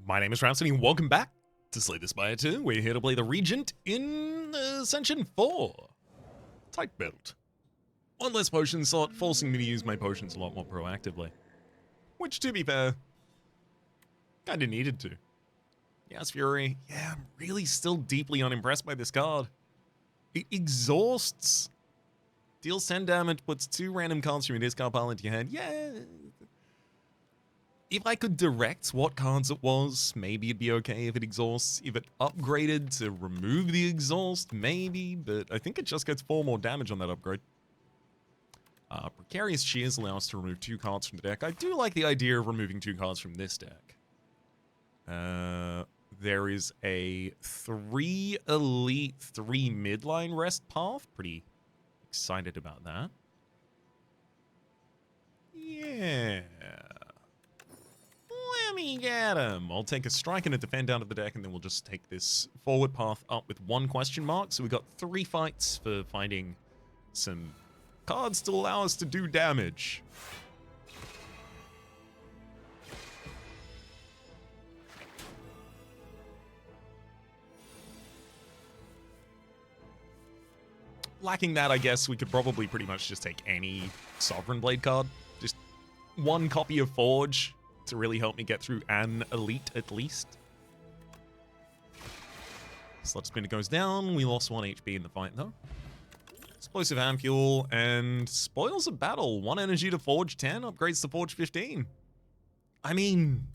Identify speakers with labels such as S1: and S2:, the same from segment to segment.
S1: My name is Rhapsody, and welcome back to Slay the Spire 2. We're here to play the Regent in Ascension 4. Type build. One less potion slot, forcing me to use my potions a lot more proactively. Which, to be fair, kinda needed to. Yes, Fury. Yeah, I'm really still deeply unimpressed by this card. It exhausts. Deals 10 damage, puts 2 random cards from your discard pile into your hand. Yeah. If I could direct what cards it was, maybe it'd be okay if it exhausts. If it upgraded to remove the exhaust, maybe, but I think it just gets 4 more damage on that upgrade. Precarious Shears allow us to remove 2 cards from the deck. I do like the idea of removing 2 cards from this deck. There is a 3 elite, 3 midline rest path. Pretty excited about that. Yeah. Let me get him. I'll take a strike and a defend out of the deck, and then we'll just take this forward path up with 1 question mark. So we got 3 fights for finding some cards to allow us to do damage. Lacking that, I guess we could probably pretty much just take any Sovereign Blade card. Just 1 copy of Forge to really help me get through an elite at least. Sludge Spinner goes down. We lost 1 HP in the fight though. Explosive Hand Fuel and Spoils of Battle. 1 energy to Forge 10, upgrades to Forge 15. I mean,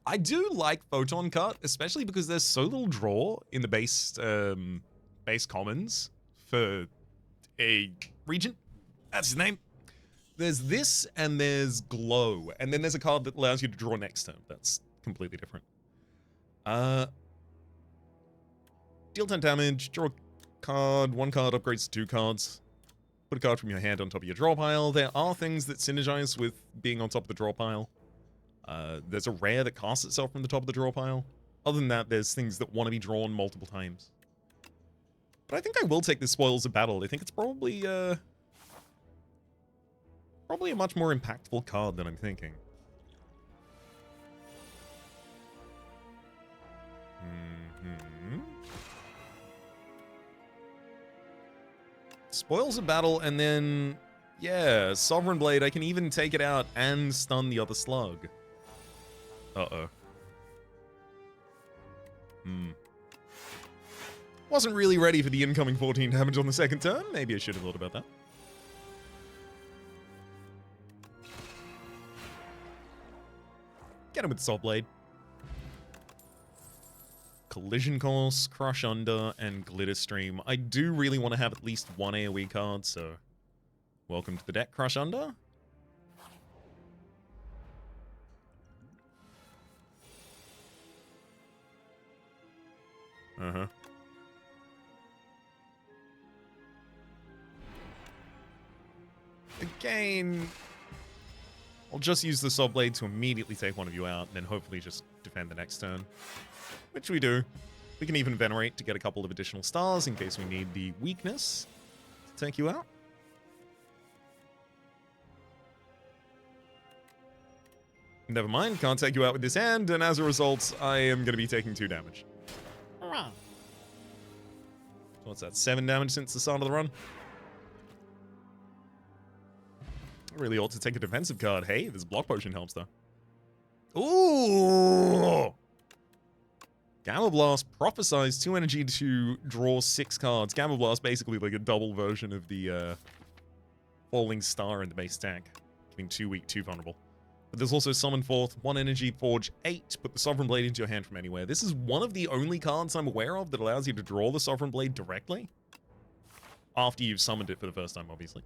S1: I do like Photon Cut, especially because there's so little draw in the base commons for a Regent. That's his name. There's this, and there's Glow, and then there's a card that allows you to draw next turn. That's completely different. Deal 10 damage, draw a card, 1 card upgrades to 2 cards. Put a card from your hand on top of your draw pile. There are things that synergize with being on top of the draw pile. There's a rare that casts itself from the top of the draw pile. Other than that, there's things that want to be drawn multiple times. But I think I will take the Spoils of Battle. I think it's probably a much more impactful card than I'm thinking. Spoils of Battle, and then, yeah, Sovereign Blade. I can even take it out and stun the other slug. Uh-oh. Wasn't really ready for the incoming 14 damage on the second turn. Maybe I should have thought about that. Get him with Soul Blade. Collision Course, Crush Under, and Glitter Stream. I do really want to have at least 1 AoE card, so welcome to the deck, Crush Under. Again, I'll just use the Soul Blade to immediately take one of you out, and then hopefully just defend the next turn. Which we do. We can even Venerate to get a couple of additional stars in case we need the weakness to take you out. Never mind, can't take you out with this hand, and as a result, I am going to be taking 2 damage. So what's that, 7 damage since the start of the run? I really ought to take a defensive card. Hey, this block potion helps though. Ooh! Gamma Blast prophesies 2 energy to draw 6 cards. Gamma Blast basically like a double version of the Falling Star in the base deck, giving 2 weak, 2 vulnerable. But there's also Summon Forth, 1 energy, Forge 8, put the Sovereign Blade into your hand from anywhere. This is one of the only cards I'm aware of that allows you to draw the Sovereign Blade directly. After you've summoned it for the first time, obviously.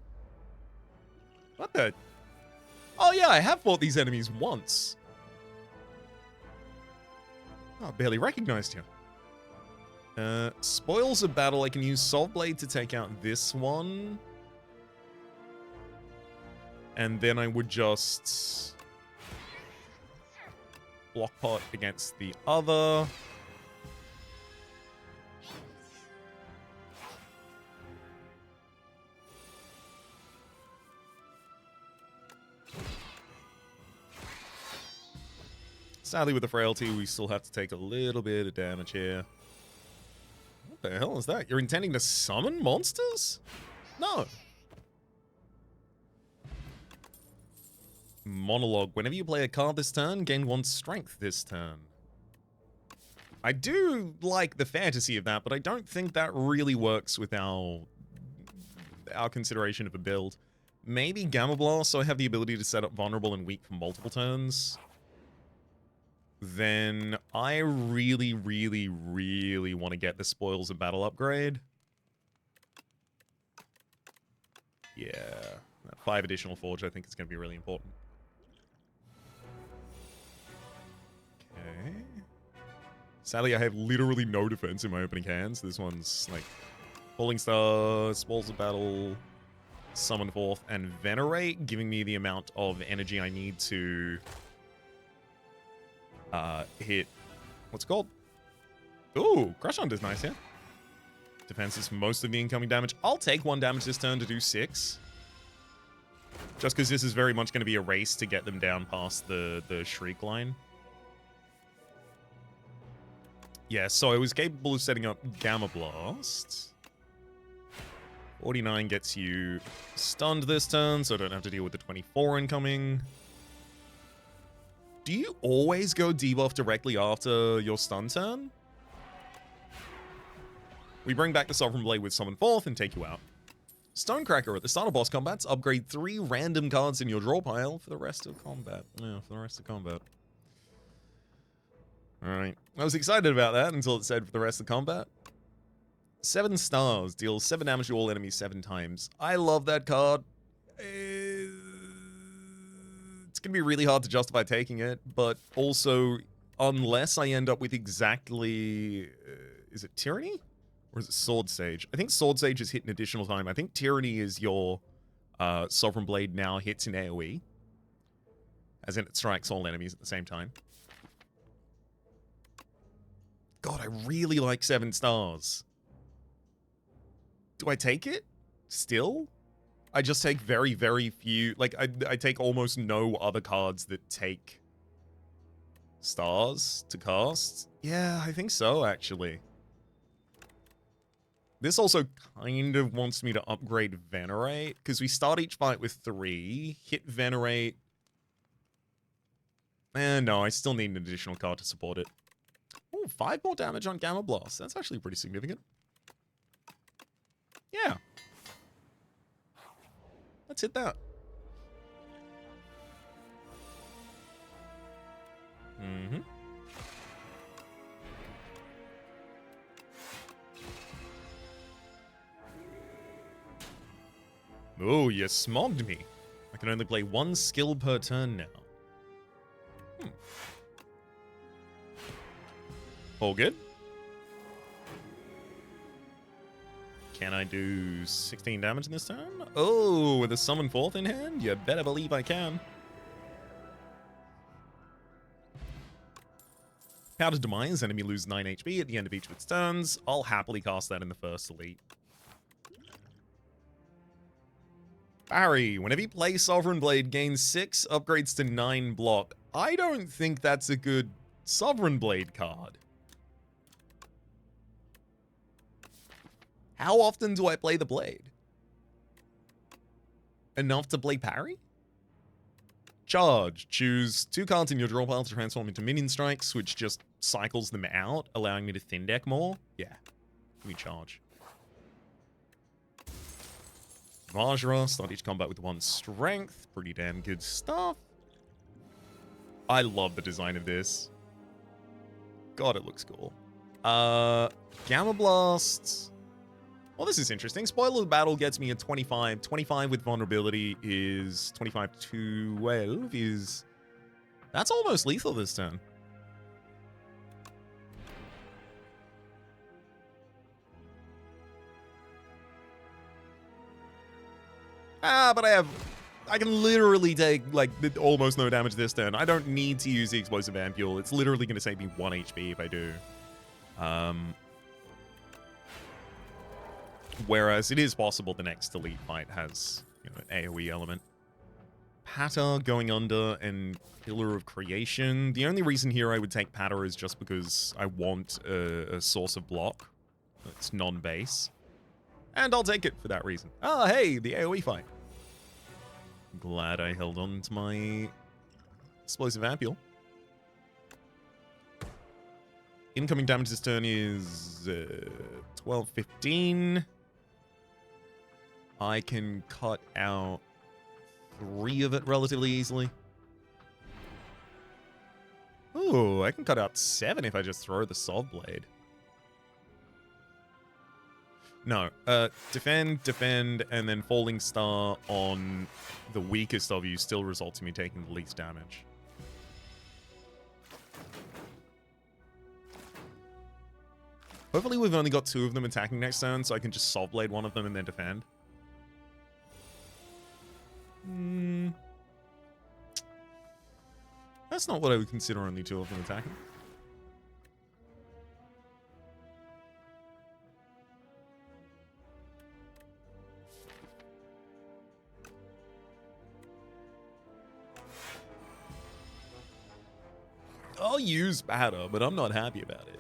S1: What the? Oh yeah, I have fought these enemies once. Oh, I barely recognized you. Spoils of Battle, I can use Soul Blade to take out this one. And then I would just block pot against the other. Sadly, with the frailty, we still have to take a little bit of damage here. What the hell is that? You're intending to summon monsters? No. Monologue. Whenever you play a card this turn, gain 1 strength this turn. I do like the fantasy of that, but I don't think that really works with our consideration of a build. Maybe Gamma Blast, so I have the ability to set up vulnerable and weak for multiple turns. Then I really, really, really want to get the Spoils of Battle upgrade. Yeah, that 5 additional forge I think is going to be really important. Okay. Sadly, I have literally no defense in my opening hands. This one's like Falling Star, Spoils of Battle, Summon Forth, and Venerate, giving me the amount of energy I need to hit. What's it called? Ooh, Crush Hunter's nice, yeah. Defense is most of the incoming damage. I'll take 1 damage this turn to do 6. Just because this is very much going to be a race to get them down past the Shriek line. Yeah, so I was capable of setting up Gamma Blast. 49 gets you stunned this turn, so I don't have to deal with the 24 incoming. Do you always go debuff directly after your stun turn? We bring back the Sovereign Blade with Summon Forth and take you out. Stonecracker, at the start of boss combats, upgrade 3 random cards in your draw pile for the rest of combat. Yeah, for the rest of combat. Alright. I was excited about that until it said for the rest of combat. 7 stars. Deals 7 damage to all enemies 7 times. I love that card. It's going to be really hard to justify taking it, but also, unless I end up with exactly... is it Tyranny? Or is it Sword Sage? I think Sword Sage is hit an additional time. I think Tyranny is your Sovereign Blade now hits in AoE. As in, it strikes all enemies at the same time. God, I really like 7 stars. Do I take it? Still? I just take very, very few... Like, I take almost no other cards that take stars to cast. Yeah, I think so, actually. This also kind of wants me to upgrade Venerate, because we start each fight with 3, hit Venerate. No, I still need an additional card to support it. Ooh, 5 more damage on Gamma Blast. That's actually pretty significant. Yeah. Let's hit that. Mm-hmm. Oh, you smogged me. I can only play 1 skill per turn now. All good. Can I do 16 damage in this turn? Oh, with a Summon Forth in hand? You better believe I can. Powder Demise, enemy lose 9 HP at the end of each of its turns. I'll happily cast that in the first elite. Barry, whenever you play Sovereign Blade, gain 6, upgrades to 9 block. I don't think that's a good Sovereign Blade card. How often do I play the Blade? Enough to play parry? Charge. Choose 2 cards in your draw pile to transform into minion strikes, which just cycles them out, allowing me to thin deck more. Yeah. Give me charge. Vajra. Start each combat with 1 strength. Pretty damn good stuff. I love the design of this. God, it looks cool. Gamma Blast. Well, this is interesting. Spoiler of Battle gets me a 25. 25 with vulnerability is 25 to 12 is... That's almost lethal this turn. But I can literally take, like, almost no damage this turn. I don't need to use the Explosive Ampule. It's literally going to save me 1 HP if I do. Whereas it is possible the next elite fight has, you know, an AoE element. Patter, Going Under, and Pillar of Creation. The only reason here I would take Patter is just because I want a source of block that's non-base. And I'll take it for that reason. Ah, hey, the AoE fight. Glad I held on to my Explosive Ampule. Incoming damage this turn is 12-15. I can cut out 3 of it relatively easily. Ooh, I can cut out 7 if I just throw the Soul Blade. No, defend, and then Falling Star on the weakest of you still results in me taking the least damage. Hopefully we've only got 2 of them attacking next turn, so I can just Soul Blade one of them and then defend. That's not what I would consider only 2 of them attacking. I'll use Batter, but I'm not happy about it.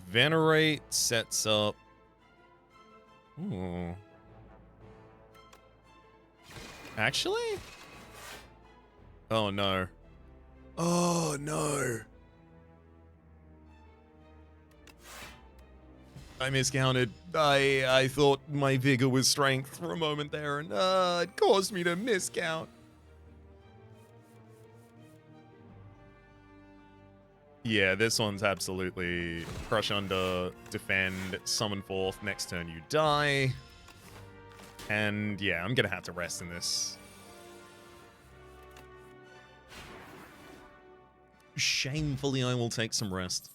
S1: Venerate sets up. Ooh. Actually? Oh no. Oh no. I miscounted. I thought my vigor was strength for a moment there, and it caused me to miscount. Yeah, this one's absolutely Crush Under, defend, summon forth, next turn you die. And yeah, I'm gonna have to rest in this. Shamefully, I will take some rest.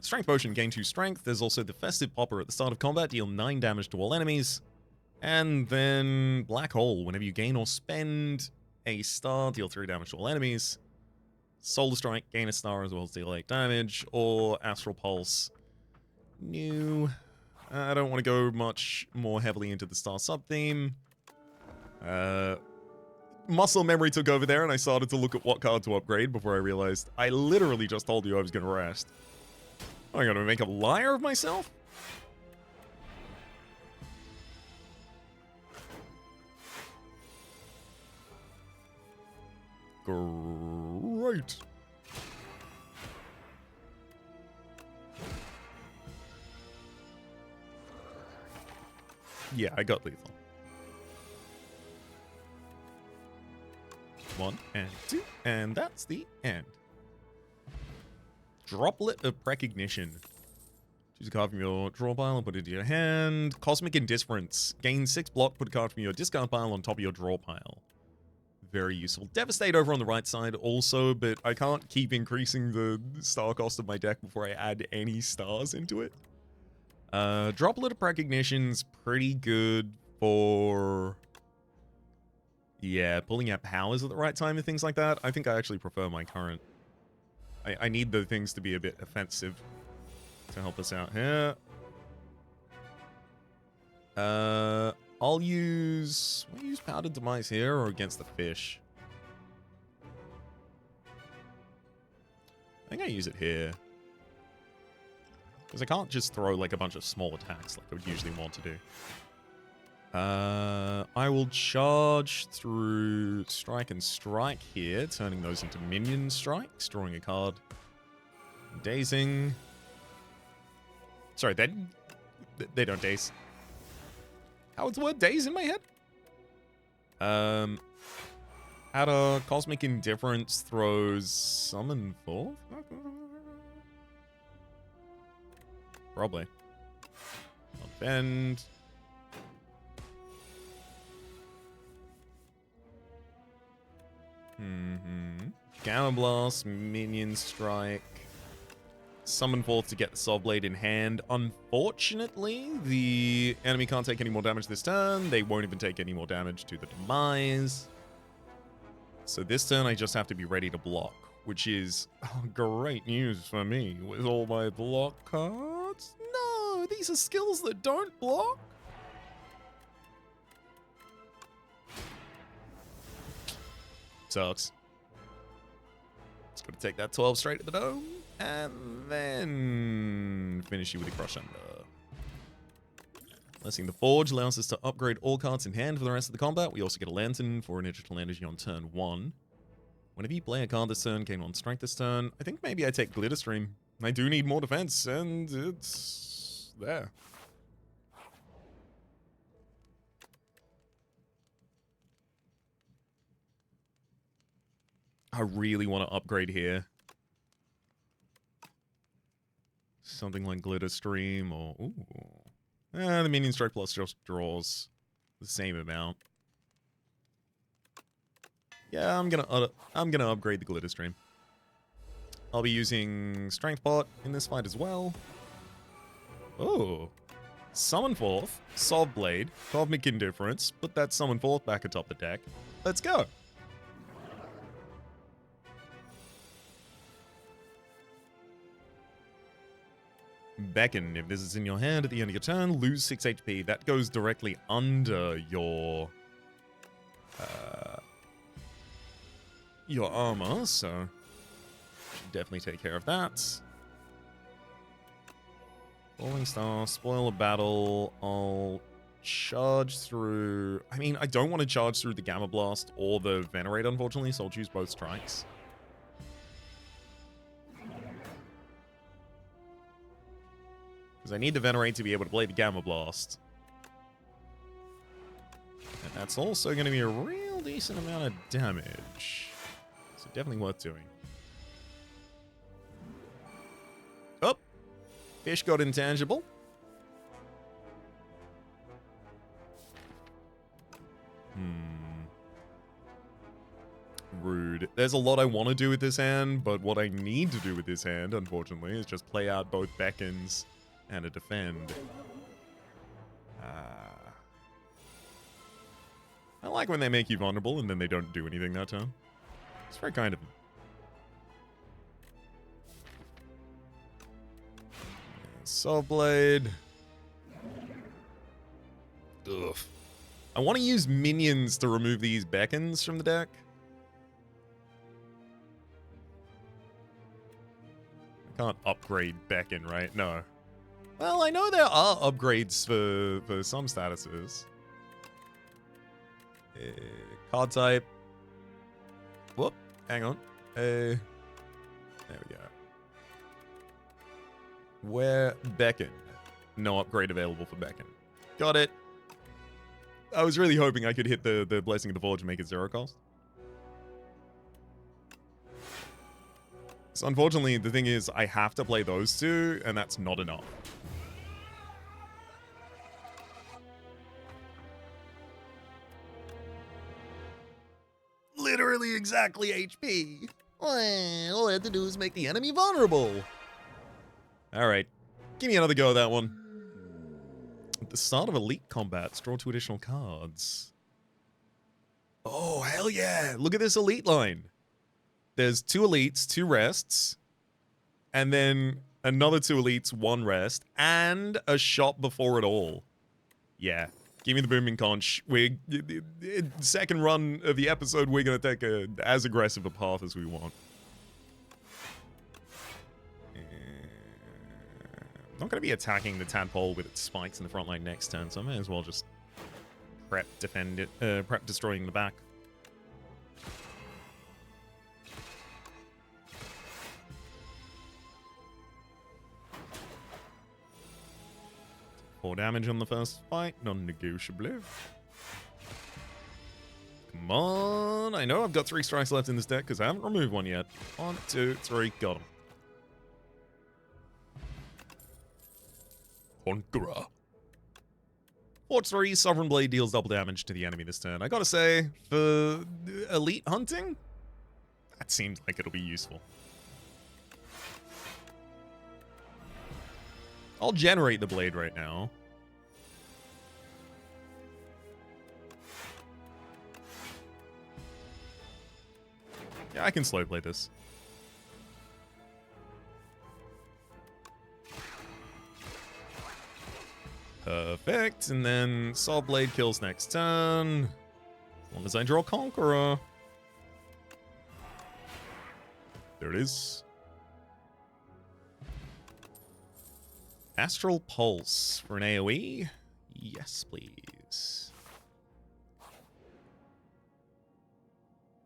S1: Strength Potion, gain 2 strength. There's also the Festive Popper at the start of combat, deal 9 damage to all enemies. And then Black Hole, whenever you gain or spend a star, deal 3 damage to all enemies. Solar Strike, gain a star as well as deal 8 damage. Or Astral Pulse. New. I don't want to go much more heavily into the star sub-theme. Muscle memory took over there and I started to look at what card to upgrade before I realized I literally just told you I was going to rest. I'm going to make a liar of myself? Great. Yeah, I got lethal. 1 and 2, and that's the end. Droplet of Recognition. Choose a card from your draw pile and put it into your hand. Cosmic Indifference. Gain 6 block, put a card from your discard pile on top of your draw pile. Very useful. Devastate over on the right side also, but I can't keep increasing the star cost of my deck before I add any stars into it. Droplet of Recognition's pretty good for... yeah, pulling out powers at the right time and things like that. I think I actually prefer my current. I need the things to be a bit offensive to help us out here. I'll use Powdered Demise here or against the fish. I think I use it here. Because I can't just throw like a bunch of small attacks like I would usually want to do. I will charge through Strike and Strike here, turning those into minion strikes, drawing a card. Dazing. Sorry, they don't daze. How's the word daze in my head? Add a Cosmic Indifference throws Summon Forth? Probably. I'll bend. Gamma Blast, Minion Strike. Summon Forth to get the Soul Blade in hand. Unfortunately, the enemy can't take any more damage this turn. They won't even take any more damage to the Demise. So this turn, I just have to be ready to block, which is great news for me with all my block cards. No, these are skills that don't block. Sucks. Just gotta take that 12 straight to the dome, and then finish you with a crush under. Blessing the Forge allows us to upgrade all cards in hand for the rest of the combat. We also get a Lantern for an digital energy on turn 1. Whenever you play a card this turn, gain 1 strength this turn. I think maybe I take Glitter Stream. I do need more defense, and it's there. I really want to upgrade here. Something like Glitter Stream or... Ooh. The Minion Strike Plus just draws the same amount. Yeah, I'm gonna upgrade the Glitter Stream. I'll be using Strength Pot in this fight as well. Oh. Summon Forth, Solve Blade, Cosmic Indifference, put that Summon Forth back atop the deck. Let's go. Beckon, if this is in your hand at the end of your turn, lose 6 HP. That goes directly under your armor, so should definitely take care of that. Falling Star, spoil a battle. I'll charge through... I mean, I don't want to charge through the Gamma Blast or the Venerate, unfortunately, so I'll choose both strikes. Because I need the Venerate to be able to play the Gamma Blast. And that's also going to be a real decent amount of damage. So definitely worth doing. Oh! Fish got intangible. Rude. There's a lot I want to do with this hand, but what I need to do with this hand, unfortunately, is just play out both Beckons and a defend. I like when they make you vulnerable and then they don't do anything that turn. It's very kind of them. Soul Blade. Ugh. I want to use minions to remove these Beckons from the deck. I can't upgrade Beckon, right? No. Well, I know there are upgrades for some statuses. Card type. Whoop. Hang on. There we go. Where Beckon? No upgrade available for Beckon. Got it. I was really hoping I could hit the Blessing of the Forge and make it 0 cost. So unfortunately, the thing is, I have to play those two, and that's not enough. Literally exactly HP. Well, all I had to do is make the enemy vulnerable. Alright. Give me another go at that one. At the start of Elite Combats, draw 2 additional cards. Oh, hell yeah. Look at this Elite line. There's 2 Elites, 2 Rests, and then another 2 Elites, 1 Rest, and a shot before it all. Yeah. Give me the Booming Conch. We're second run of the episode, we're going to take as aggressive a path as we want. I'm not going to be attacking the Tadpole with its spikes in the front line next turn, so I may as well just prep defend it, prep destroying the back. Four damage on the first fight, non-negotiable. Come on, I know I've got 3 strikes left in this deck because I haven't removed one yet. 1, 2, 3, got him. Conqueror. Forge 3, Sovereign Blade deals double damage to the enemy this turn. I gotta say, for elite hunting, that seems like it'll be useful. I'll generate the blade right now. Yeah, I can slow play this. Perfect. And then Soul Blade kills next turn. As long as I draw Conqueror. There it is. Astral Pulse for an AoE. Yes, please.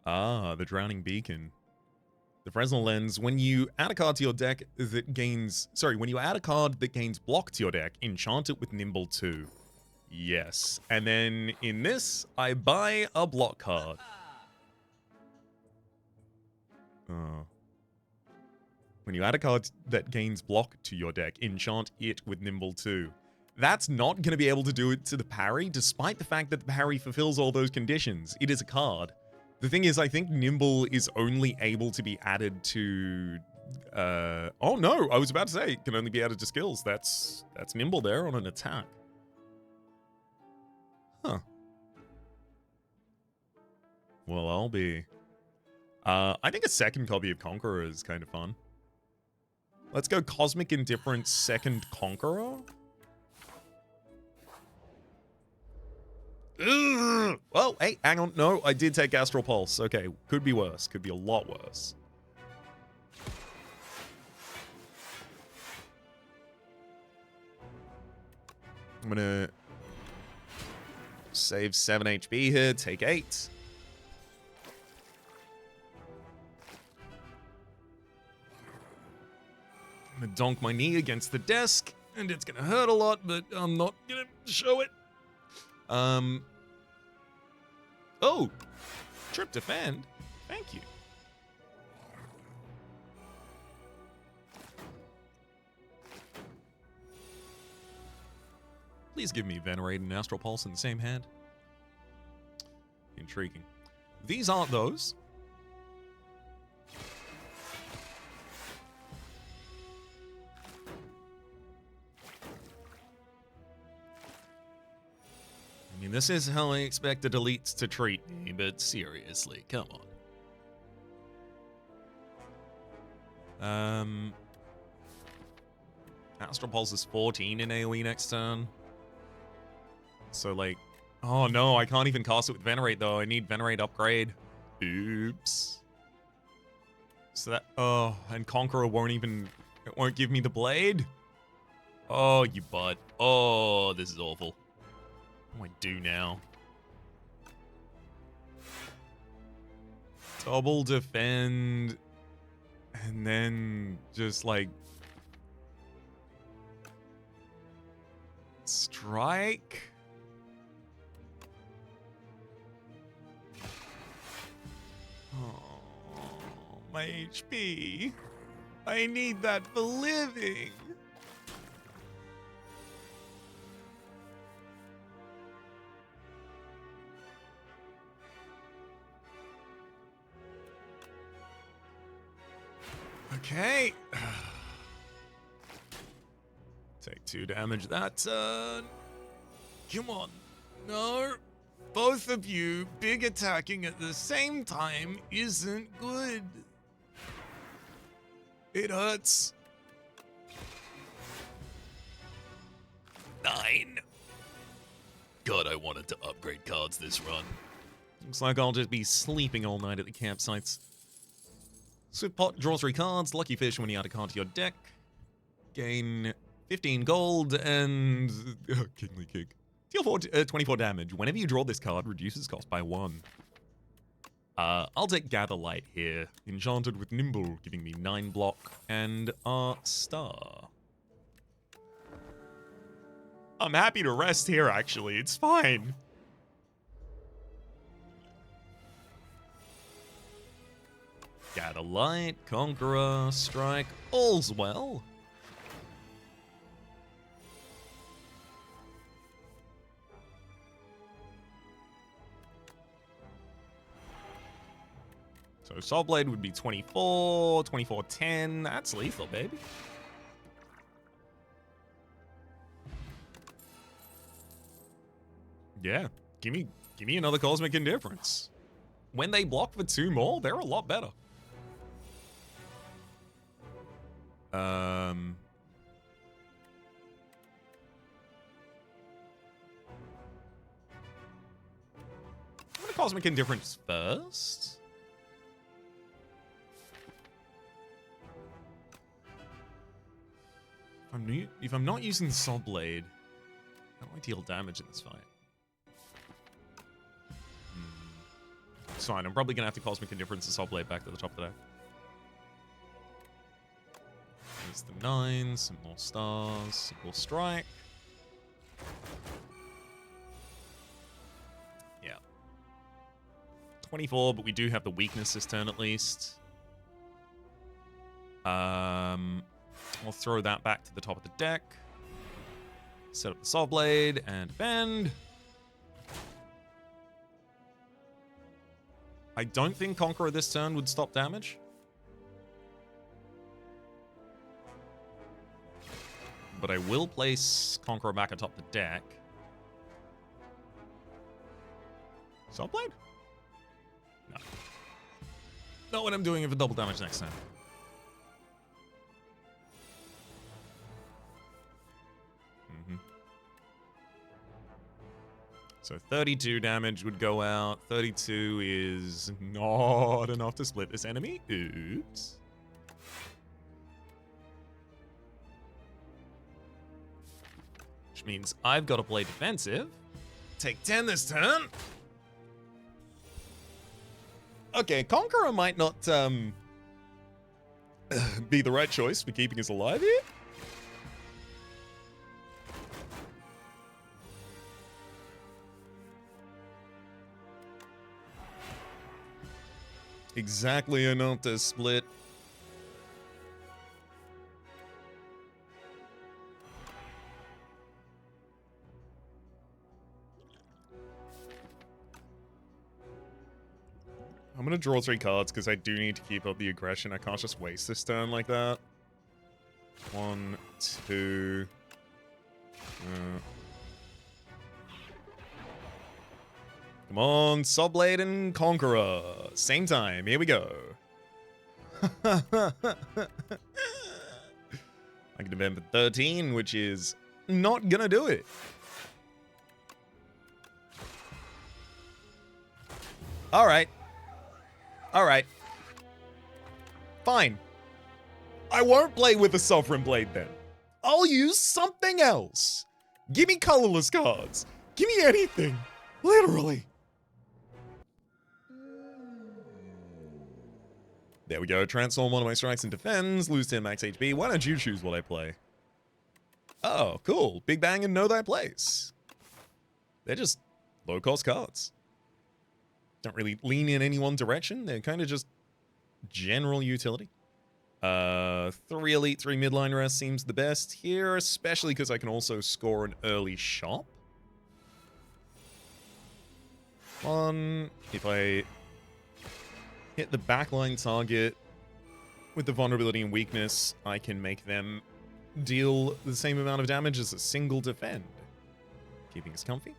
S1: Ah, the Drowning Beacon. The Fresnel Lens. When you add a card to your deck that gains... Sorry, when you add a card that gains block to your deck, enchant it with Nimble 2. Yes. And then in this, I buy a block card. Oh. When you add a card that gains block to your deck, enchant it with Nimble 2. That's not going to be able to do it to the parry, despite the fact that the parry fulfills all those conditions. It is a card. The thing is, I think Nimble is only able to be added to... oh no, I was about to say, it can only be added to skills. That's Nimble there on an attack. Huh. Well, I'll be... I think a second copy of Conqueror is kind of fun. Let's go Cosmic Indifference second Conqueror. Ugh. Well, hey, hang on. No, I did take Astral Pulse. Okay, could be worse. Could be a lot worse. I'm gonna save 7 HP here, take 8. I'm gonna donk my knee against the desk, and it's gonna hurt a lot, but I'm not gonna show it. Oh, Trip Defend. Thank you. Please give me Venerate and Astral Pulse in the same hand. Intriguing. These aren't those. I mean, this is how I expected elites to treat me, but seriously, come on. Astral Pulse is 14 in AoE next turn. So, like, oh no, I can't even cast it with Venerate, though. I need Venerate upgrade. Oops. So that, oh, and Conqueror won't even, it won't give me the blade? Oh, you butt. Oh, this is awful. What do I do now? Double defend. And then just like... strike? Oh, my HP. I need that for living. Okay. Take 2 damage that turn. Come on. No. Both of you big attacking at the same time isn't good. It hurts. 9. God, I wanted to upgrade cards this run. Looks like I'll just be sleeping all night at the campsites. Swift Pot draws 3 cards. Lucky Fish when you add a card to your deck. Gain 15 gold and... Kingly Kick. Deal 24 damage. Whenever you draw this card, reduces cost by 1. I'll take Gather Light here. Enchanted with Nimble, giving me 9 block and Star. I'm happy to rest here, actually. It's fine. Gather Light, Conqueror, Strike, all's well. So Soul Blade would be 24, 24, 10. That's lethal, baby. Yeah, give me another Cosmic Indifference. When they block for 2 more, they're a lot better. Cosmic Indifference first. If I'm not using the Soul Blade, how do I deal damage in this fight? It's fine. I'm probably going to have to Cosmic Indifference the Soul Blade back to the top of the deck. There's the 9, some more stars, Single Strike. Yeah. 24, but we do have the weakness this turn at least. I'll throw that back to the top of the deck. Set up the Soul Blade and bend. I don't think Conqueror this turn would stop damage. But I will place Conqueror back atop the deck. Soul Blade? No. Not what I'm doing it for double damage next time. So 32 damage would go out. 32 is not enough to split this enemy. Oops. Which means I've got to play defensive. Take 10 this turn. Okay, Conqueror might not be the right choice for keeping us alive here. Exactly enough to split. I'm gonna draw 3 cards because I do need to keep up the aggression. I can't just waste this turn like that. 1, 2. Come on, Soul Blade and Conqueror. Same time. Here we go. I can defend for 13, which is not gonna do it. Alright. Alright. Fine. I won't play with the Sovereign Blade then. I'll use something else. Give me colorless cards. Give me anything. Literally. There we go. Transform one of my strikes and defends. Lose 10 max HP. Why don't you choose what I play? Oh, cool. Big Bang and Know Thy Place. They're just low-cost cards. Don't really lean in any one direction. They're kind of just general utility. 3 elite, 3 midline rest seems the best here, especially because I can also score an early shop. If I hit the backline target with the vulnerability and weakness, I can make them deal the same amount of damage as a single defend. Keeping us comfy.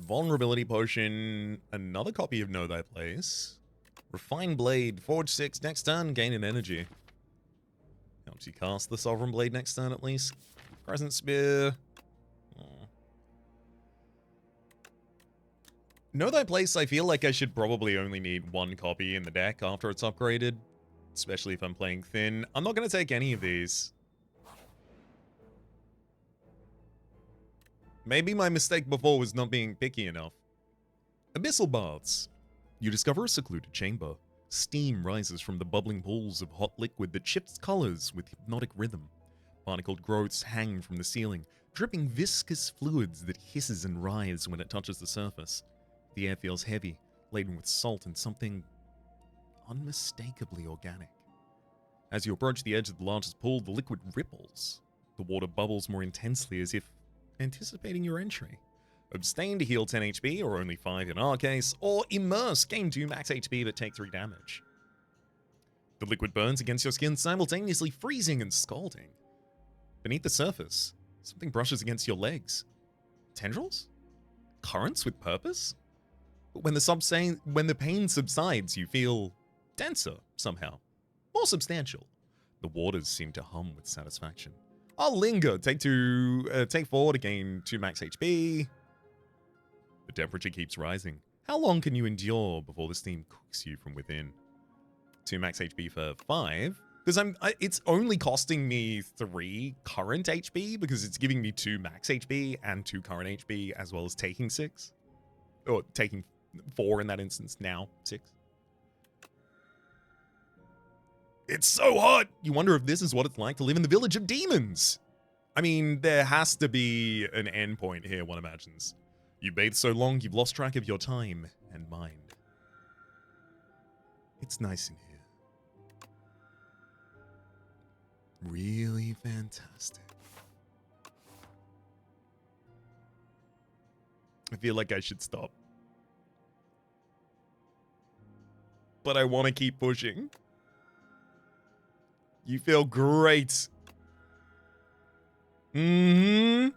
S1: Vulnerability Potion, another copy of Know Thy Place. Refined Blade, Forge 6, next turn, gain an energy. Helps you cast the Sovereign Blade next turn at least. Crescent Spear. Oh. Know Thy Place, I feel like I should probably only need 1 copy in the deck after it's upgraded. Especially if I'm playing thin. I'm not going to take any of these. Maybe my mistake before was not being picky enough. Abyssal Baths. You discover a secluded chamber. Steam rises from the bubbling pools of hot liquid that shifts colors with hypnotic rhythm. Barnacled growths hang from the ceiling, dripping viscous fluids that hisses and writhes when it touches the surface. The air feels heavy, laden with salt and something unmistakably organic. As you approach the edge of the largest pool, the liquid ripples. The water bubbles more intensely as if anticipating your entry. Abstain to heal 10 HP, or only 5 in our case, or immerse, gain 2 max HP but take 3 damage. The liquid burns against your skin, simultaneously freezing and scalding. Beneath the surface, Something brushes against your legs. Tendrils? Currents with purpose? When the pain subsides, you feel denser somehow. More substantial. The waters seem to hum with satisfaction. I'll linger. Take 4 to gain 2 max HP. The temperature keeps rising. How long can you endure before the steam cooks you from within? 2 max HP for 5. Because it's only costing me 3 current HP because it's giving me 2 max HP and 2 current HP as well as taking 6. Or taking 4 in that instance, now 6. It's so hot! You wonder if this is what it's like to live in the village of demons! I mean, there has to be an endpoint here, one imagines. You bathe so long, you've lost track of your time and mind. It's nice in here. Really fantastic. I feel like I should stop. But I want to keep pushing. You feel great. Mm-hmm.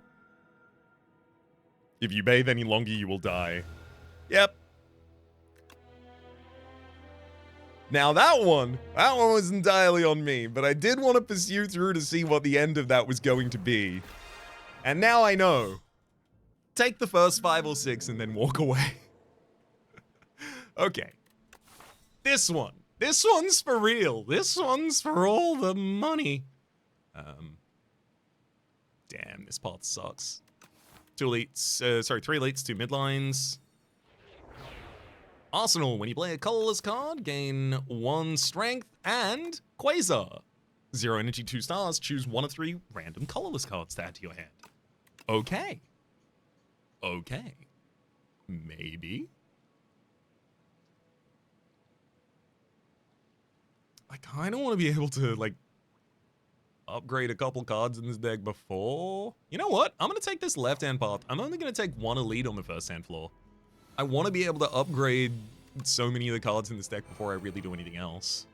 S1: If you bathe any longer, you will die. Yep. Now that one was entirely on me, but I did want to pursue through to see what the end of that was going to be. And now I know. Take the first 5 or 6 and then walk away. Okay. This one's for real. This one's for all the money. Damn, this path sucks. 3 elites, 2 midlines. Arsenal, when you play a colorless card, gain 1 strength and Quasar. 0 energy, 2 stars, choose 1 of 3 random colorless cards to add to your hand. Okay. Okay. Maybe. I kind of want to be able to, like, upgrade a couple cards in this deck before. You know what? I'm going to take this left-hand path. I'm only going to take 1 elite on the first-hand floor. I want to be able to upgrade so many of the cards in this deck before I really do anything else.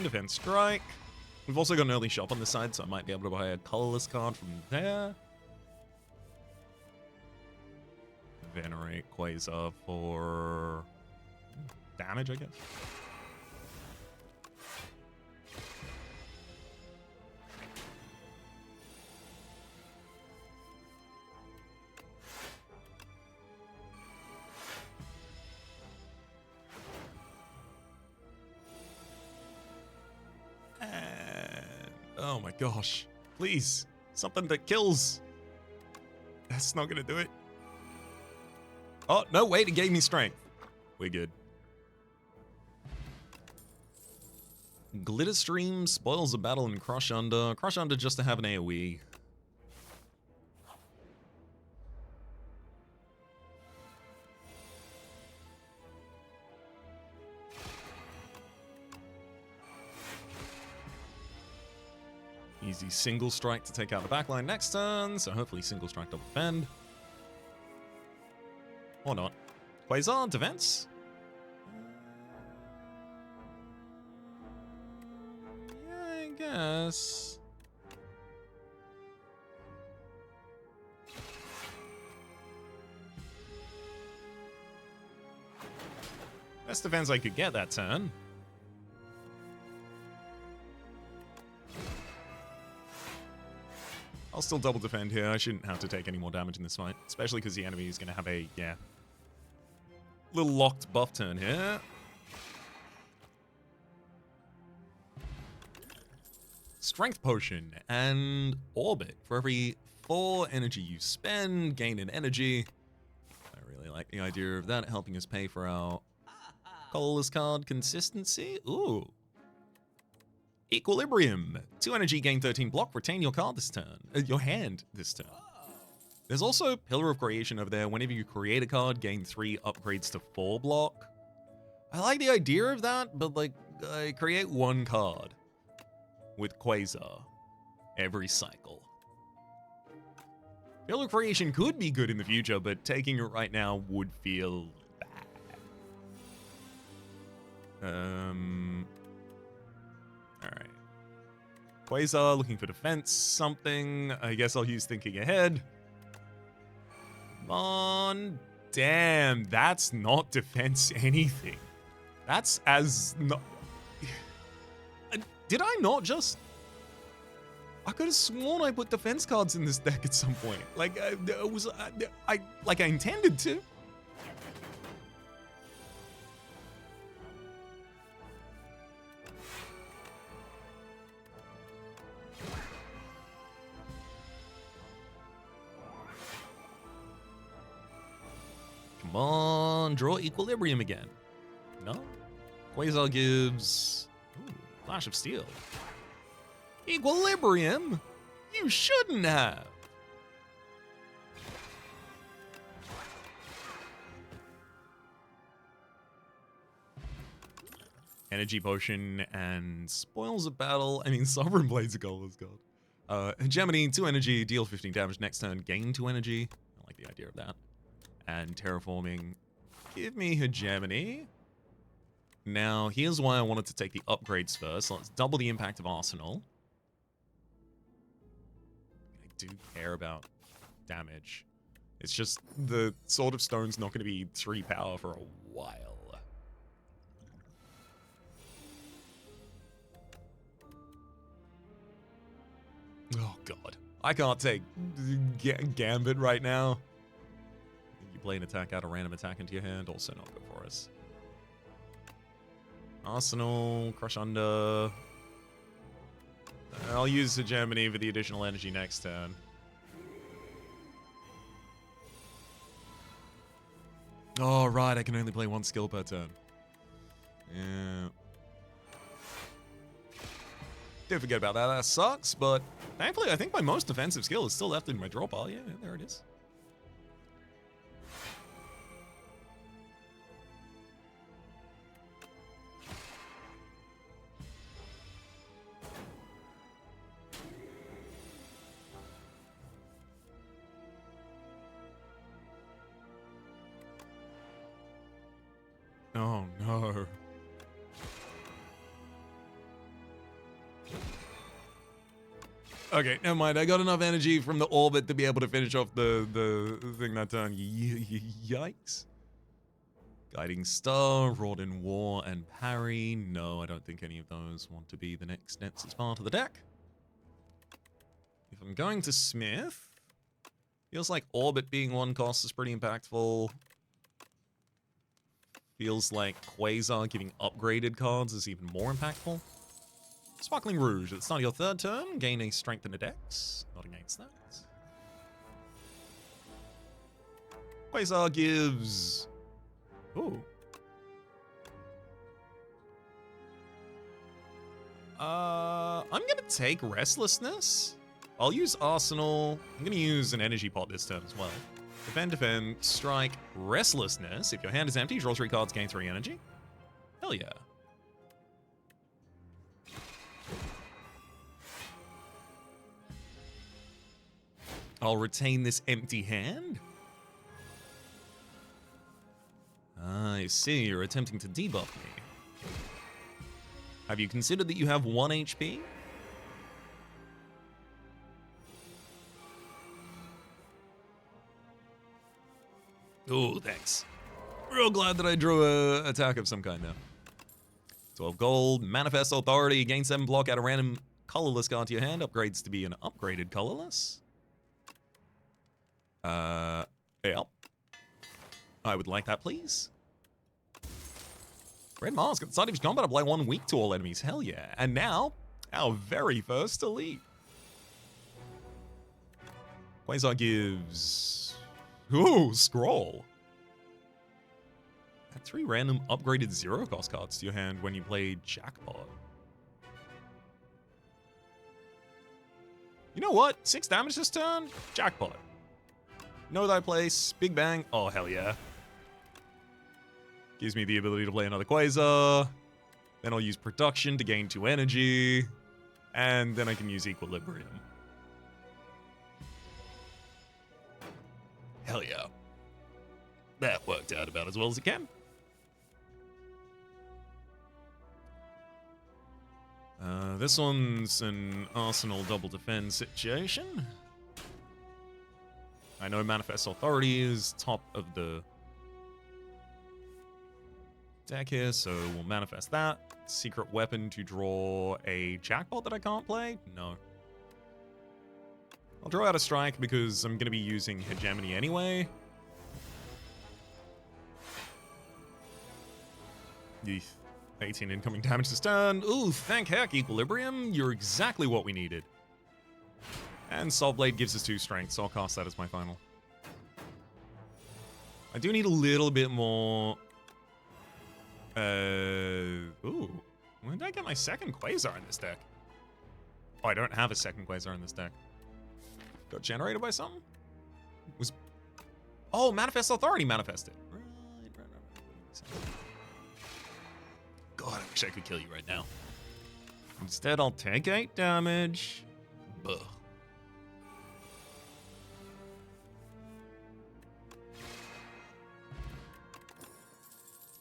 S1: Defend, strike. We've also got an early shop on this side, so I might be able to buy a colorless card from there. Venerate Quasar for damage, I guess. And, oh my gosh. Please, something that kills. That's not gonna do it. Oh, no, wait, it gave me strength. We're good. Glitter Stream spoils a battle in Crush Under. Crush Under just to have an AoE. Easy single strike to take out the backline next turn, so hopefully single strike double defend. Or not. Quasar, defense. Yeah, I guess. Best defense I could get that turn. I'll still double defend here. I shouldn't have to take any more damage in this fight, especially because the enemy is going to have a, little locked buff turn here. Strength Potion and Orbit. For every 4 energy you spend, gain an energy. I really like the idea of that, helping us pay for our colorless card consistency. Ooh. Equilibrium. 2 energy, gain 13 block, retain your card this turn. Your hand this turn. There's also Pillar of Creation over there. Whenever you create a card, gain 3 upgrades to 4 block. I like the idea of that, but like, I create 1 card with Quasar every cycle. Pillar Creation could be good in the future, but taking it right now would feel bad. Alright. Quasar looking for defense, something. I guess I'll use Thinking Ahead. Come on. Damn, that's not defense anything. That's as not... Did I not just... I could have sworn I put defense cards in this deck at some point. Like, it was... I intended to. Come on, draw Equilibrium again. No? Quasar gives... Ooh, Flash of Steel. Equilibrium? You shouldn't have. Energy Potion and Spoils of Battle. I mean, Sovereign Blade's a Colorless card. Hegemony, 2 energy, deal 15 damage next turn, gain 2 energy. I like the idea of that. And Terraforming. Give me Hegemony. Now, here's why I wanted to take the upgrades first. So let's double the impact of Arsenal. I do care about damage. It's just the Sword of Stone's not going to be 3 power for a while. Oh, God. I can't take Gambit right now. You play an attack out, a random attack into your hand. Also not good for us. Arsenal, Crush Under. I'll use Hegemony for the additional energy next turn. Oh, right. I can only play 1 skill per turn. Yeah. Did forget about that. That sucks, but thankfully, I think my most defensive skill is still left in my draw pile. Yeah, there it is. Oh, no. Okay, never mind. I got enough energy from the orbit to be able to finish off the thing that turn. Yikes. Guiding Star, Wrought in War, and Parry. No, I don't think any of those want to be the next part of the deck. If I'm going to Smith, feels like Orbit being 1 cost is pretty impactful. Feels like Quasar giving upgraded cards is even more impactful. Sparkling Rouge. At the start of your 3rd turn, gain a strength and a dex. Not against that. Quasar gives... Ooh. I'm gonna take Restlessness. I'll use Arsenal. I'm gonna use an energy pot this turn as well. Defend, strike, Restlessness. If your hand is empty, draw 3 cards, gain 3 energy. Hell yeah. I'll retain this empty hand. I see, you're attempting to debuff me. Have you considered that you have 1 HP? Oh, thanks. Real glad that I drew a attack of some kind now. 12 gold, Manifest Authority, gain 7 block, add a random colorless card to your hand, upgrades to be an upgraded colorless. Yeah. I would like that, please. Red Mask, at the start of each combat, apply 1 weak to all enemies. Hell yeah. And now, our very first elite. Quasar gives... Ooh, Scroll. Add 3 random upgraded 0-cost cards to your hand when you play Jackpot. You know what? 6 damage this turn? Jackpot. Know thy place. Big Bang. Oh, hell yeah. Gives me the ability to play another Quasar. Then I'll use Production to gain 2 energy. And then I can use Equilibrium. Hell yeah. That worked out about as well as it can. This one's an Arsenal double defend situation. I know Manifest Authority is top of the deck here, so we'll manifest that. Secret weapon to draw a jackpot that I can't play? No. I'll draw out a strike because I'm going to be using Hegemony anyway. Yeesh. 18 incoming damage this turn. Ooh, thank heck, Equilibrium. You're exactly what we needed. And Soul Blade gives us 2 strength, so I'll cast that as my final. I do need a little bit more... Ooh. When did I get my second Quasar in this deck? Oh, I don't have a second Quasar in this deck. Got generated by something? Was... Oh, Manifest Authority manifested. Right. God, I wish I could kill you right now. Instead, I'll take 8 damage. Ugh.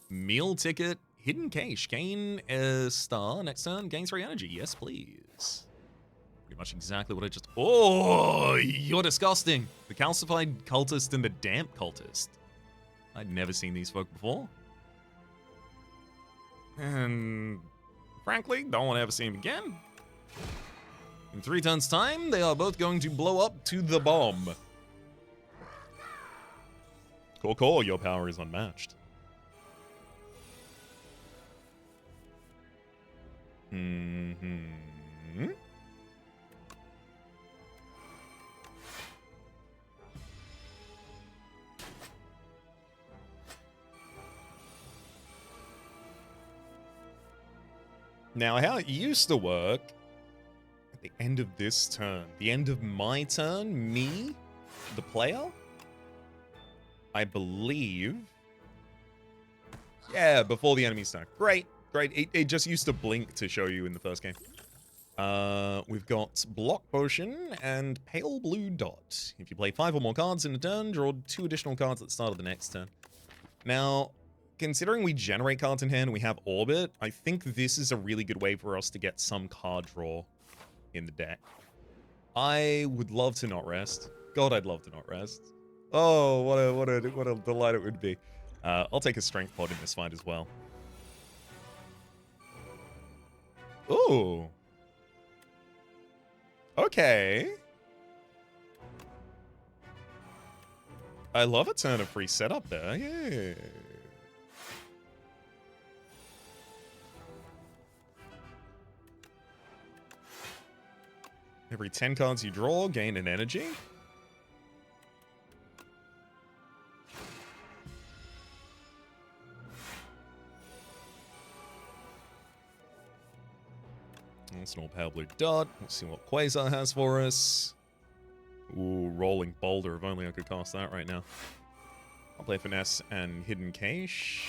S1: Meal ticket, hidden cache. Gain a star next turn, gain 3 energy. Yes, please. Pretty much exactly what I just... Oh, you're disgusting. The calcified cultist and the damp cultist. I'd never seen these folk before. And frankly, don't want to ever see him again. In 3 turns' time, they are both going to blow up to the bomb. Cool, your power is unmatched. Now, how it used to work at the end of this turn, the end of my turn, me, the player, I believe. Yeah, before the enemy stack. Great. It just used to blink to show you in the first game. We've got Block Potion and Pale Blue Dot. If you play 5 or more cards in a turn, draw 2 additional cards at the start of the next turn. Now, considering we generate cards in hand and we have Orbit, I think this is a really good way for us to get some card draw in the deck. I would love to not rest. God, I'd love to not rest. Oh, what a delight it would be. I'll take a Strength Pod in this fight as well. Ooh. Okay. I love a turn of free setup there. Yeah. Every 10 cards you draw, gain an energy. Small Pale Blue Dot. Let's see what Quasar has for us. Ooh, Rolling Boulder. If only I could cast that right now. I'll play Finesse and Hidden Cache.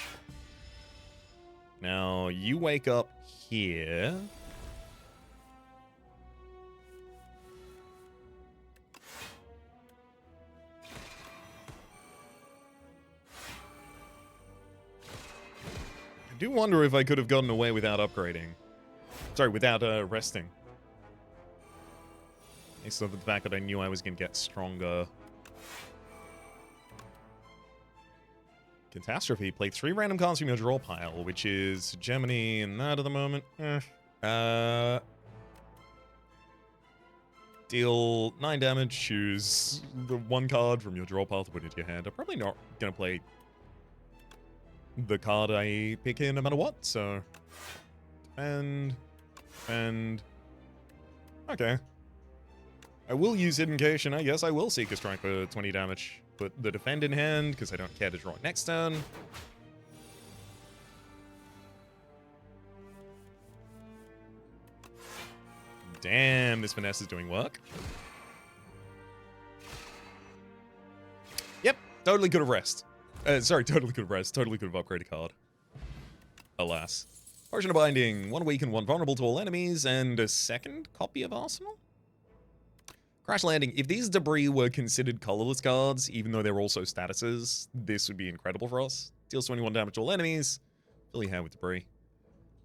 S1: Now, you wake up here. I do wonder if I could have gotten away without upgrading. Sorry, without resting. Based on the fact that I knew I was going to get stronger. Catastrophe. Play 3 random cards from your draw pile, which is Gemini and that at the moment. Deal 9 damage, choose the 1 card from your draw pile to put into your hand. I'm probably not going to play the card I pick here no matter what, so... And... Okay. I will use Hidden Cache, and I guess I will Seek a Strike for 20 damage. Put the Defend in hand, because I don't care to draw it next turn. Damn, this Finesse is doing work. Yep, totally could have rest. Totally could have rest. Totally could have upgraded a card. Alas. Potion of Binding, 1 weak and 1 vulnerable to all enemies, and a second copy of Arsenal? Crash Landing. If these debris were considered colorless cards, even though they're also statuses, this would be incredible for us. Deals 21 damage to all enemies. Fill your hand with debris.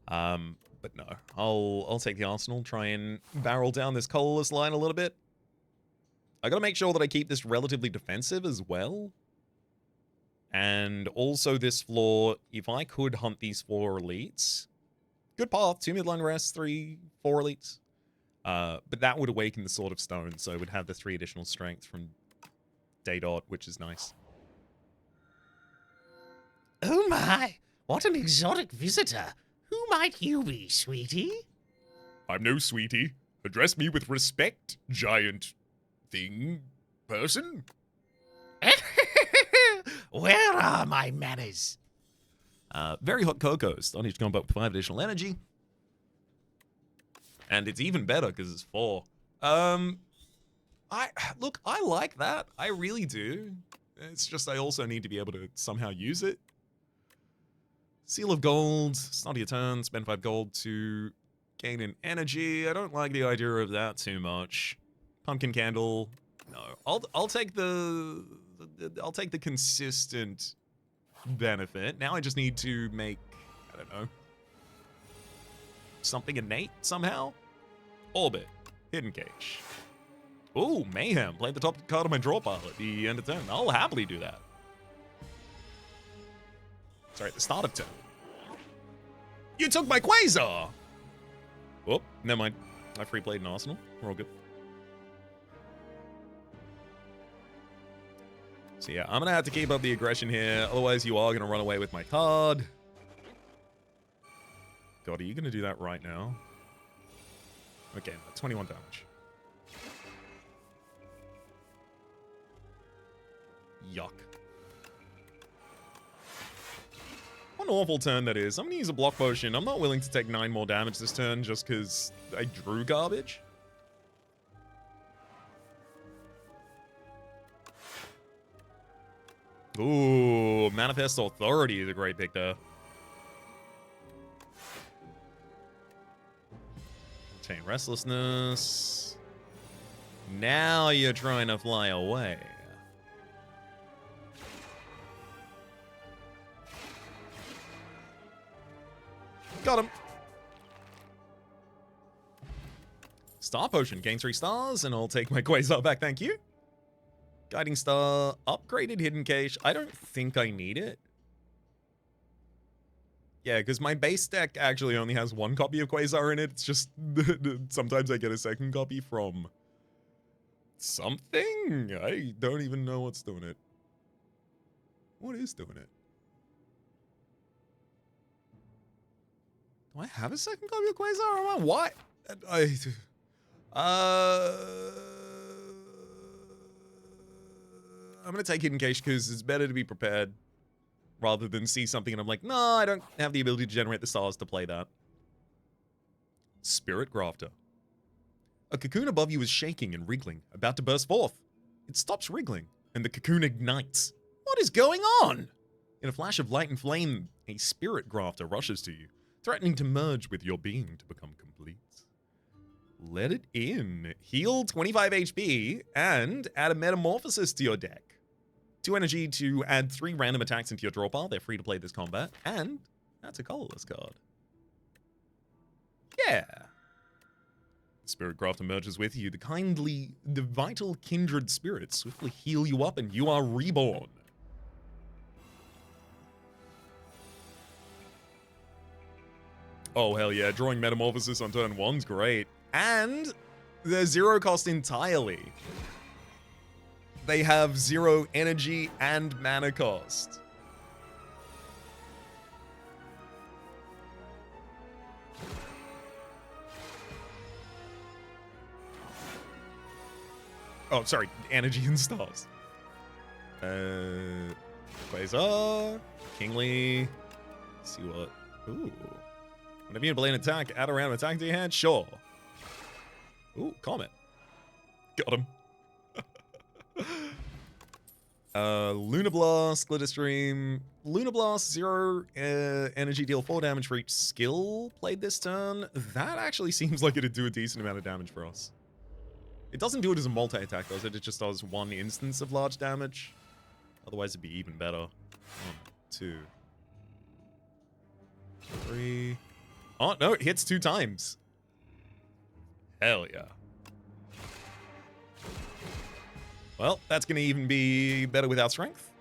S1: But no, I'll take the Arsenal. Try and barrel down this colorless line a little bit. I gotta make sure that I keep this relatively defensive as well. And also this floor, if I could hunt these 4 elites, good path, 2 midline rests, 3, 4 elites. But that would awaken the Sword of Stone, so it would have the 3 additional strength from Daydot, which is nice.
S2: Oh my, what an exotic visitor. Who might you be, sweetie?
S1: I'm no sweetie. Address me with respect, giant thing person.
S2: Where are my manners?
S1: Very hot cocoa. Stun each combat with 5 additional energy. And it's even better because it's 4. Look, I like that. I really do. It's just I also need to be able to somehow use it. Seal of Gold. Start your turn. Spend 5 gold to gain an energy. I don't like the idea of that too much. Pumpkin Candle. No. I'll take the consistent benefit. Now I just need to make, I don't know, something innate somehow. Orbit. Hidden Cage. Ooh, Mayhem. Play the top card of my draw pile at the end of turn. I'll happily do that. Sorry, at the start of turn. You took my Quasar! Oh, never mind. I free played an Arsenal. We're all good. So yeah, I'm gonna have to keep up the aggression here. Otherwise, you are gonna run away with my card. God, are you gonna do that right now? Okay, 21 damage. Yuck. What an awful turn that is. I'm gonna use a block potion. I'm not willing to take 9 more damage this turn just because I drew garbage. Ooh, Manifest Authority is a great pick there. Obtain Restlessness. Now you're trying to fly away. Got him. Star Potion. Gain 3 stars, and I'll take my Quasar back, thank you. Guiding Star. Upgraded Hidden Cage. I don't think I need it. Yeah, because my base deck actually only has 1 copy of Quasar in it. It's just sometimes I get a second copy from something. I don't even know what's doing it. What is doing it? Do I have a second copy of Quasar? What? I'm going to take Hidden Cage because it's better to be prepared rather than see something and I'm like, no, I don't have the ability to generate the stars to play that. Spirit Grafter. A cocoon above you is shaking and wriggling, about to burst forth. It stops wriggling, and the cocoon ignites. What is going on? In a flash of light and flame, a Spirit Grafter rushes to you, threatening to merge with your being to become complete. Let it in. Heal 25 HP and add a Metamorphosis to your deck. 2 energy to add 3 random attacks into your draw pile. They're free to play this combat. And that's a colorless card. Yeah. Spirit Grafter merges with you. The vital kindred spirits swiftly heal you up and you are reborn. Oh, hell yeah. Drawing Metamorphosis on turn 1's great. And they're 0 cost entirely. They have 0 energy and mana cost. Oh, sorry. Energy and stars. Quasar. Kingly. Let's see what. Ooh. Whenever you play an attack, add a random attack to your hand? Sure. Ooh, Comet. Got him. Luna Blast, Glitter Stream. Luna Blast, 0 energy, deal 4 damage for each skill played this turn. That actually seems like it'd do a decent amount of damage for us. It doesn't do it as a multi-attack, does it? It just does one instance of large damage. Otherwise, it'd be even better. 1, 2, 3. Oh, no, it hits 2 times. Hell yeah. Well, that's going to even be better without strength.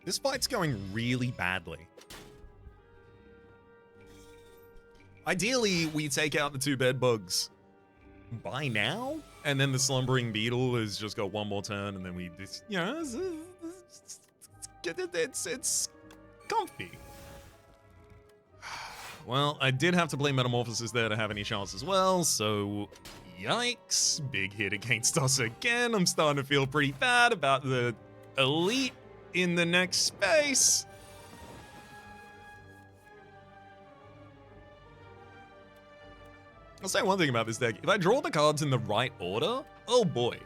S1: This fight's going really badly. Ideally, we take out the 2 bed bugs by now, and then the slumbering beetle has just got 1 more turn, and then we just, you know, it's comfy. Well, I did have to play Metamorphosis there to have any chance as well, so yikes. Big hit against us again. I'm starting to feel pretty bad about the elite in the next space. I'll say one thing about this deck. If I draw the cards in the right order, oh boy,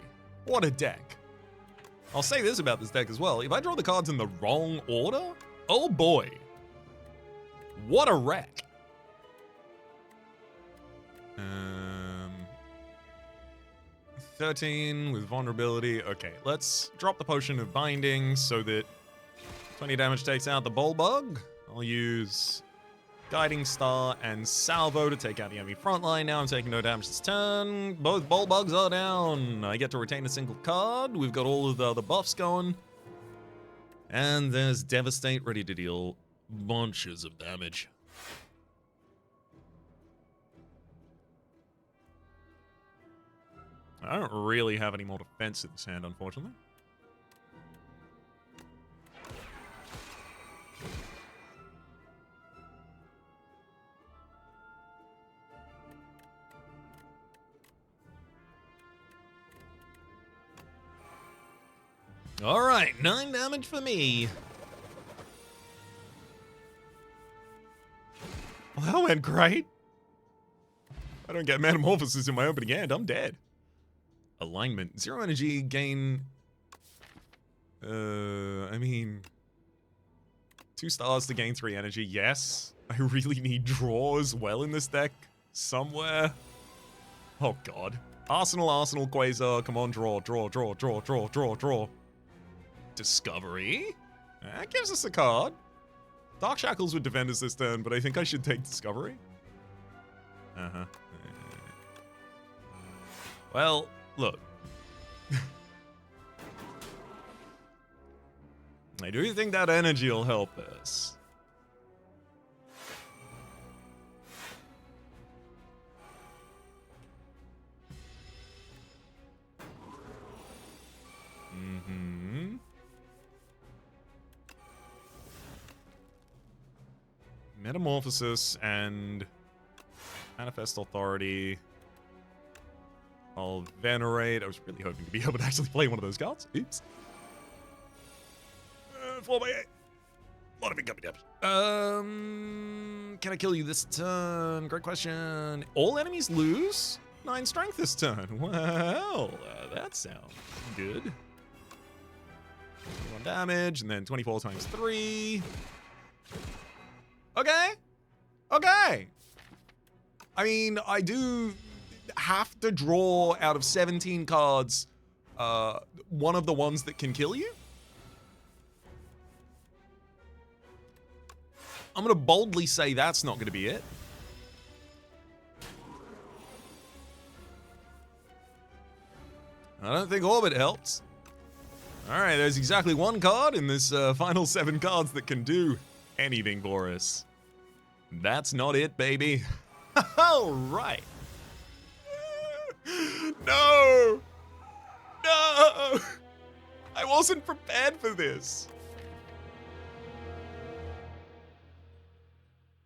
S1: what a deck. I'll say this about this deck as well. If I draw the cards in the wrong order, oh boy, what a wreck. 13 with vulnerability. Okay, let's drop the potion of binding so that 20 damage takes out the bowl bug. I'll use Guiding Star and Salvo to take out the enemy front line. Now I'm taking no damage this turn. Both bowl bugs are down. I get to retain a single card. We've got all of the other buffs going. And there's Devastate ready to deal bunches of damage. I don't really have any more defense in this hand, unfortunately. All right, 9 damage for me. Well, that went great. I don't get Metamorphosis in my opening hand, I'm dead. Alignment. 0 energy gain. I mean, 2 stars to gain 3 energy. Yes. I really need draw as well in this deck somewhere. Oh, God. Arsenal, Quasar. Come on, draw. Discovery. That gives us a card. Dark Shackles would defend us this turn, but I think I should take Discovery. Uh-huh. Well, look. I do think that energy will help us. Mm-hmm. Metamorphosis and Manifest Authority. I'll Venerate. I was really hoping to be able to actually play one of those cards. Oops. 4 by 8. A lot of incoming damage. Can I kill you this turn? Great question. All enemies lose 9 strength this turn. Well, that sounds good. 21 damage, and then 24 times 3. Okay. Okay. I mean, I do have to draw out of 17 cards one of the ones that can kill you. I'm going to boldly say that's not going to be it. I don't think Orbit helps. All right, there's exactly 1 card in this final 7 cards that can do anything for us. That's not it, baby. All right. No! No! I wasn't prepared for this.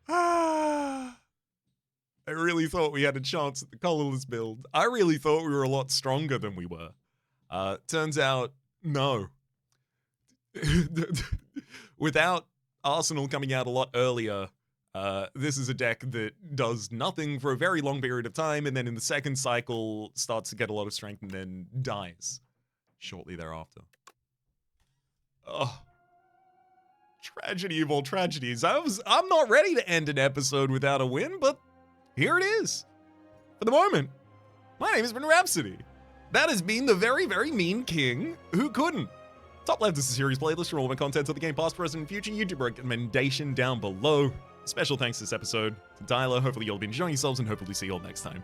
S1: I really thought we had a chance at the Colorless build. I really thought we were a lot stronger than we were. Turns out, no. Without Arsenal coming out a lot earlier, this is a deck that does nothing for a very long period of time, and then in the second cycle starts to get a lot of strength and then dies shortly thereafter. Oh. Tragedy of all tragedies. I'm not ready to end an episode without a win, but here it is. For the moment, my name has been Rhapsody. That has been the very, very mean king who couldn't. Top left is the series playlist for all my content of the game, past, present, and future. YouTube recommendation down below. Special thanks this episode to Dyla. Hopefully you'll be enjoying yourselves, and hopefully see you all next time.